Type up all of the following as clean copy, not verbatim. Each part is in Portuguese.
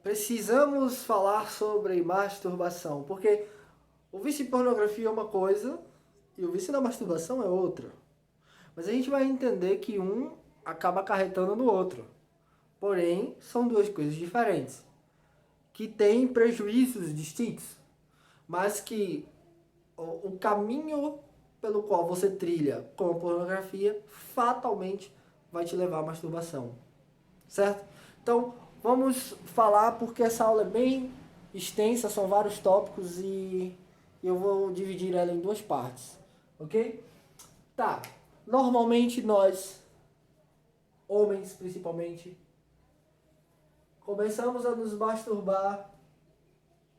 precisamos falar sobre masturbação, porque o vício em pornografia é uma coisa e o vício na masturbação é outra. Mas a gente vai entender que um acaba acarretando no outro. Porém, são duas coisas diferentes, que têm prejuízos distintos, mas que o caminho pelo qual você trilha com a pornografia fatalmente vai te levar à masturbação. Certo? Então, vamos falar porque essa aula é bem extensa, são vários tópicos e eu vou dividir ela em duas partes, ok? Tá, normalmente nós, homens principalmente, começamos a nos masturbar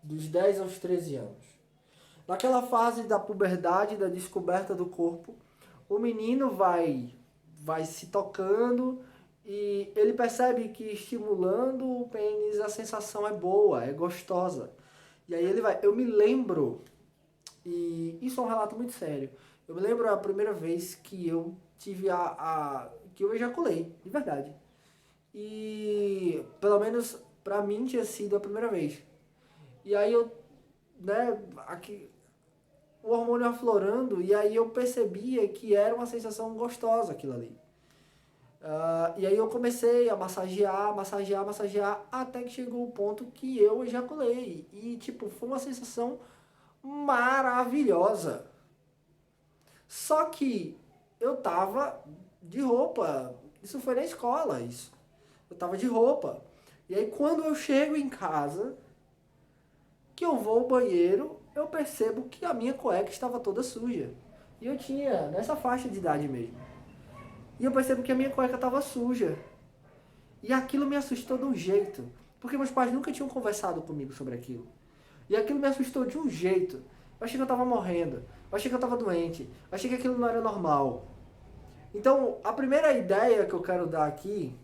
dos 10 aos 13 anos. Naquela fase da puberdade, da descoberta do corpo, o menino vai se tocando e ele percebe que estimulando o pênis a sensação é boa, é gostosa. E aí ele vai. Eu me lembro, e isso é um relato muito sério. Eu me lembro a primeira vez que eu tive que eu ejaculei, de verdade. E pelo menos pra mim tinha sido a primeira vez. E aí eu, né, aqui o hormônio aflorando e aí eu percebia que era uma sensação gostosa aquilo ali. E aí eu comecei a massagear, massagear, massagear, até que chegou o ponto que eu ejaculei. E, tipo, foi uma sensação maravilhosa. Só que eu tava de roupa. Isso foi na escola, isso. Eu tava de roupa. E aí quando eu chego em casa, que eu vou ao banheiro, eu percebo que a minha cueca estava toda suja. E eu tinha nessa faixa de idade mesmo. E eu percebo que a minha cueca estava suja. E aquilo me assustou de um jeito. Porque meus pais nunca tinham conversado comigo sobre aquilo. E aquilo me assustou de um jeito. Eu achei que eu estava morrendo. Eu achei que eu estava doente. Eu achei que aquilo não era normal. Então, a primeira ideia que eu quero dar aqui,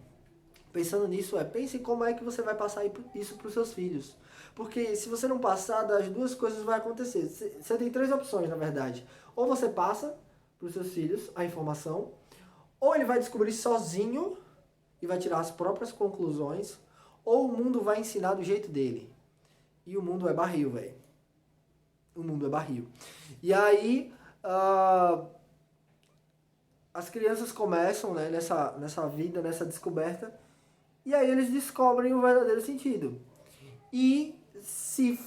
pensando nisso, é pense como é que você vai passar isso para os seus filhos. Porque se você não passar, das duas coisas vai acontecer. Você tem três opções, na verdade. Ou você passa para os seus filhos a informação, ou ele vai descobrir sozinho e vai tirar as próprias conclusões, ou o mundo vai ensinar do jeito dele. E o mundo é barril, velho. O mundo é barril. E aí, as crianças começam, né, nessa vida, nessa descoberta, e aí eles descobrem o verdadeiro sentido. E se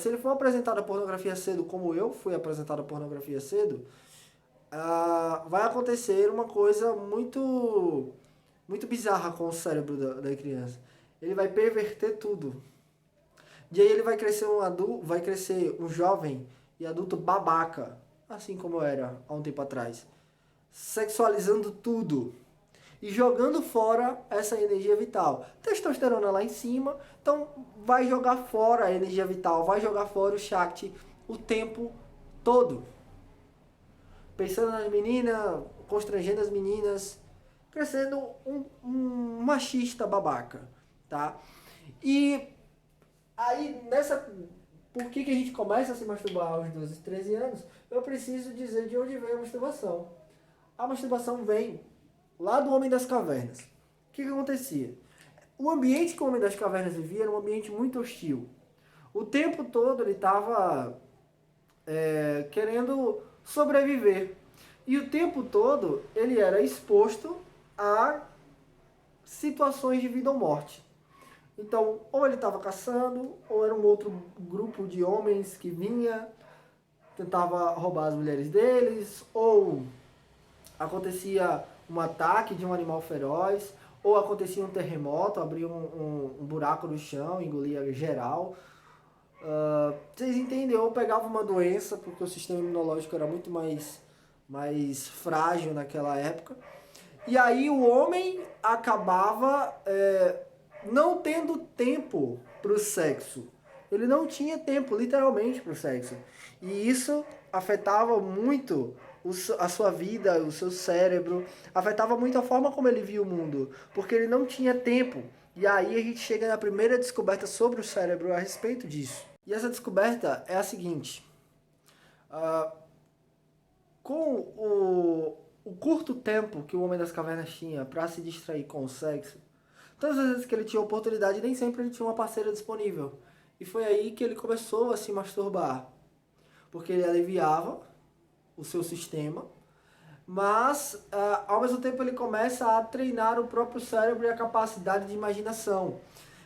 ele for apresentado a pornografia cedo, como eu fui apresentado a pornografia cedo, vai acontecer uma coisa muito bizarra com o cérebro da criança. Ele vai perverter tudo. E aí ele vai crescer um adulto, vai crescer um jovem e adulto babaca, assim como eu era há um tempo atrás, sexualizando tudo e jogando fora essa energia vital. Testosterona lá em cima, então vai jogar fora a energia vital, vai jogar fora o Shakti o tempo todo. Pensando nas meninas, constrangendo as meninas, crescendo um machista babaca, tá? E aí nessa por que a gente começa a se masturbar aos 12, 13 anos? Eu preciso dizer de onde vem a masturbação. A masturbação vem lá do Homem das Cavernas. O que acontecia? O ambiente que o Homem das Cavernas vivia era um ambiente muito hostil. O tempo todo ele estava querendo sobreviver. E o tempo todo ele era exposto a situações de vida ou morte. Então, ou ele estava caçando, ou era um outro grupo de homens que vinha, tentava roubar as mulheres deles, ou acontecia um ataque de um animal feroz, ou acontecia um terremoto, abria um buraco no chão, engolia geral. Vocês entendem? Ou pegava uma doença, porque o sistema imunológico era muito mais frágil naquela época. E aí o homem acabava não tendo tempo para o sexo. Ele não tinha tempo, literalmente, para o sexo. E isso afetava muito a sua vida, o seu cérebro, afetava muito a forma como ele via o mundo, porque ele não tinha tempo. E aí a gente chega na primeira descoberta sobre o cérebro a respeito disso. E essa descoberta é a seguinte: com o curto tempo que o Homem das Cavernas tinha para se distrair com o sexo, Todas as vezes que ele tinha oportunidade, nem sempre ele tinha uma parceira disponível. E foi aí que ele começou a se masturbar. Porque ele aliviava o seu sistema, mas ao mesmo tempo ele começa a treinar o próprio cérebro e a capacidade de imaginação.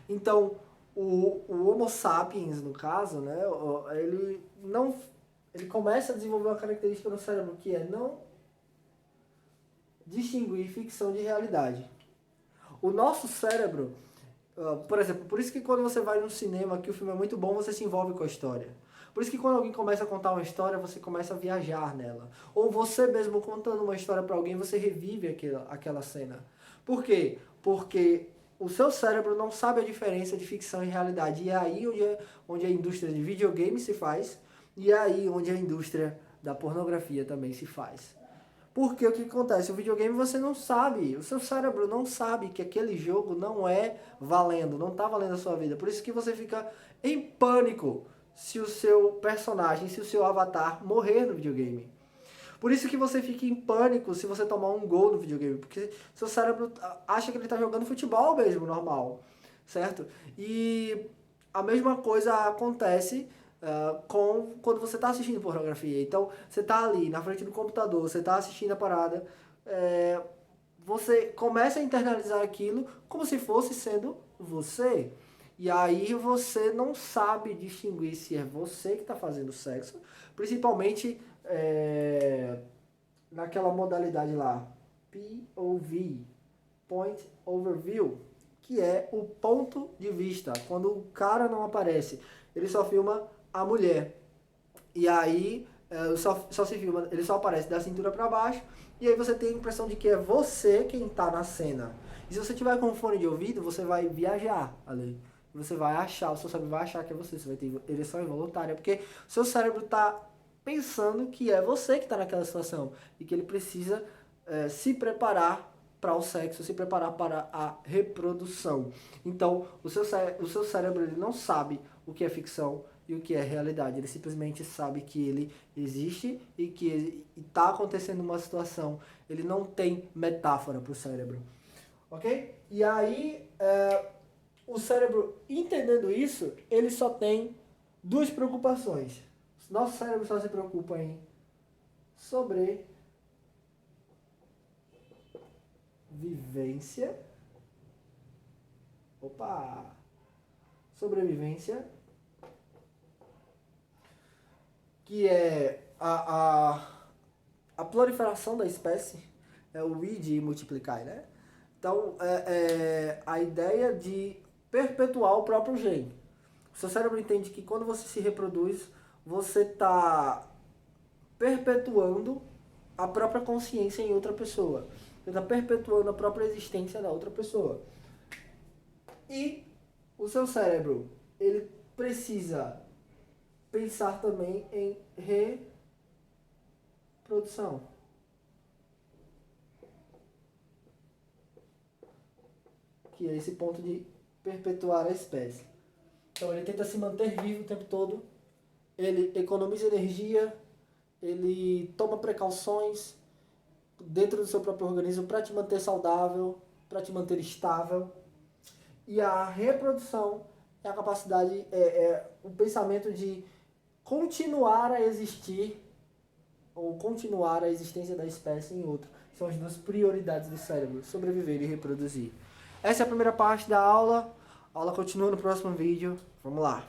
Então, o Homo sapiens, no caso, né, ele começa a desenvolver uma característica no cérebro que é não distinguir ficção de realidade. O nosso cérebro, por exemplo, por isso que quando você vai no cinema, que o filme é muito bom, você se envolve com a história. Por isso que quando alguém começa a contar uma história, você começa a viajar nela. Ou você mesmo contando uma história para alguém, você revive aquela cena. Por quê? Porque o seu cérebro não sabe a diferença de ficção e realidade. E é aí onde a indústria de videogame se faz, e é aí onde a indústria da pornografia também se faz. Porque o que acontece? O videogame você não sabe, o seu cérebro não sabe que aquele jogo não é valendo, não tá valendo a sua vida. Por isso que você fica em pânico se o seu personagem, se o seu avatar morrer no videogame. Por isso que você fica em pânico se você tomar um gol no videogame, porque seu cérebro acha que ele está jogando futebol mesmo, normal, certo? E a mesma coisa acontece quando você está assistindo pornografia. Então, você está ali na frente do computador, você está assistindo a parada, você começa a internalizar aquilo como se fosse sendo você. E aí você não sabe distinguir se é você que está fazendo sexo, principalmente naquela modalidade lá, POV, Point Overview, que é o ponto de vista, quando o cara não aparece, ele só filma a mulher. E aí só se filma, ele só aparece da cintura para baixo, e aí você tem a impressão de que é você quem está na cena. E se você tiver com fone de ouvido, você vai viajar ali. Você vai achar, o seu cérebro vai achar que é você vai ter ereção involuntária, porque o seu cérebro está pensando que é você que está naquela situação e que ele precisa se preparar para o sexo, se preparar para a reprodução. Então, o seu cérebro ele não sabe o que é ficção e o que é realidade. Ele simplesmente sabe que ele existe e que está acontecendo uma situação. Ele não tem metáfora para o cérebro. Ok? E aí, o cérebro, entendendo isso, ele só tem duas preocupações. Nosso cérebro só se preocupa em sobrevivência. Sobrevivência. Que é a proliferação da espécie. É o I de multiplicar, né? Então, a ideia de perpetuar o próprio gene. O seu cérebro entende que quando você se reproduz, você está perpetuando a própria consciência em outra pessoa. Você está perpetuando a própria existência da outra pessoa. E o seu cérebro, ele precisa pensar também em reprodução. Que é esse ponto de perpetuar a espécie. Então ele tenta se manter vivo o tempo todo, ele economiza energia, ele toma precauções dentro do seu próprio organismo para te manter saudável, para te manter estável. E a reprodução é a capacidade, o pensamento de continuar a existir ou continuar a existência da espécie em outra. São as duas prioridades do cérebro, sobreviver e reproduzir. Essa é a primeira parte da aula. A aula continua no próximo vídeo. Vamos lá!